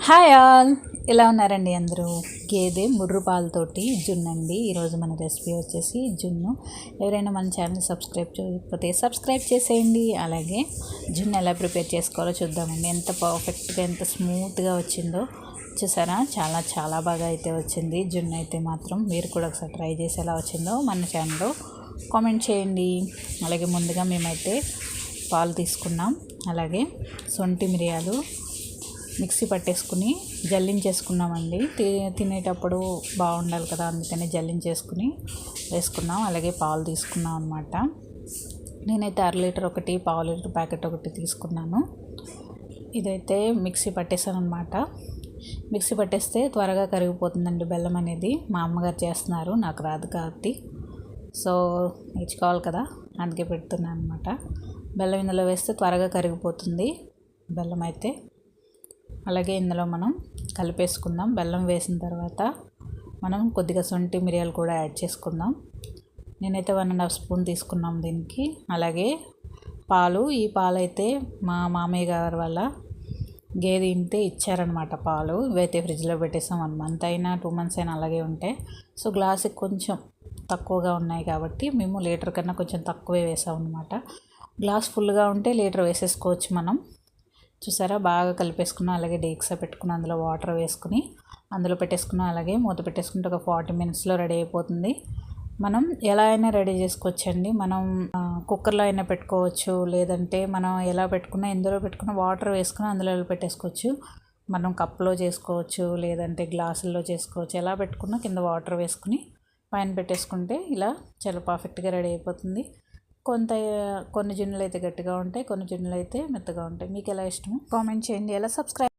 Hi all, ఎలా ఉన్నారండి అందరూ? గేదె ముర్రు పాలతోటి జున్ను అండి. ఈరోజు మన రెసిపీ వచ్చేసి జున్ను. ఎవరైనా మన ఛానల్ సబ్స్క్రైబ్ చేయకపోతే సబ్స్క్రైబ్ చేసేయండి. అలాగే జున్ను ఎలా ప్రిపేర్ చేసుకోవాలో చూద్దామండి. ఎంత పర్ఫెక్ట్గా, ఎంత స్మూత్గా వచ్చిందో చూసారా. చాలా చాలా బాగా అయితే వచ్చింది జున్ను. అయితే మాత్రం మీరు కూడా ఒకసారి ట్రై చేసి ఎలా వచ్చిందో మన ఛానల్లో కామెంట్ చేయండి. అలాగే ముందుగా మేమైతే పాలు తీసుకున్నాం. అలాగే సొంటి మిరియాలు మిక్సీ పట్టేసుకుని జల్లించేసుకున్నామండి. తినేటప్పుడు బాగుండాలి కదా, అందుకని జల్లించేసుకుని వేసుకున్నాం. అలాగే పాలు తీసుకున్నాం అనమాట. నేనైతే 1/2 లీటర్ ఒకటి, 1/2 లీటర్ ప్యాకెట్ ఒకటి తీసుకున్నాను. ఇదైతే మిక్సీ పట్టేసాను అనమాట. మిక్సీ పట్టేస్తే త్వరగా కరిగిపోతుందండి బెల్లం అనేది. మా అమ్మగారు చేస్తున్నారు, నాకు రాదు కాబట్టి. సో నేర్చుకోవాలి కదా, అందుకే పెడుతున్నాను అనమాట. బెల్లం ఇందులో వేస్తే త్వరగా కరిగిపోతుంది బెల్లం అయితే. అలాగే ఇందులో మనం కలిపేసుకుందాం. బెల్లం వేసిన తర్వాత మనం కొద్దిగా సొంటి మిరియాలు కూడా యాడ్ చేసుకుందాం. నేనైతే 1.5 స్పూన్ తీసుకున్నాం దీనికి. అలాగే పాలు, ఈ పాలు అయితే మా మామయ్య గారు వాళ్ళ గేదె ఇంతే ఇచ్చారనమాట పాలు. ఇవైతే ఫ్రిడ్జ్లో పెట్టేసాం. 1 మంత్ అయినా 2 మంత్స్ అయినా అలాగే ఉంటాయి. సో గ్లాసుకి కొంచెం తక్కువగా ఉన్నాయి కాబట్టి మేము లీటర్ కన్నా కొంచెం తక్కువే వేసాం అనమాట. గ్లాస్ ఫుల్గా ఉంటే లీటర్ వేసేసుకోవచ్చు మనం. చూసారా, బాగా కలిపేసుకున్నాం. అలాగే డేక్సా పెట్టుకుని అందులో వాటర్ వేసుకుని అందులో పెట్టేసుకున్నాం. అలాగే మూత పెట్టేసుకుంటే ఒక 40 మినిట్స్లో రెడీ అయిపోతుంది. మనం ఎలా అయినా రెడీ చేసుకోవచ్చండి. మనం కుక్కర్లో అయినా పెట్టుకోవచ్చు, లేదంటే మనం ఎలా పెట్టుకున్నా, ఎందులో పెట్టుకున్నా వాటర్ వేసుకుని అందులో పెట్టేసుకోవచ్చు. మనం కప్లో చేసుకోవచ్చు, లేదంటే గ్లాసుల్లో చేసుకోవచ్చు. ఎలా పెట్టుకున్నా కింద వాటర్ వేసుకుని పైన పెట్టేసుకుంటే ఇలా చాలా పర్ఫెక్ట్గా రెడీ అయిపోతుంది. కొన్ని జున్నులు అయితే గట్టిగా ఉంటాయి, కొన్ని జున్నులు అయితే మెత్తగా ఉంటాయి. మీకు ఎలా ఇష్టమో కామెంట్ చేయండి. ఎలా సబ్స్క్రైబ్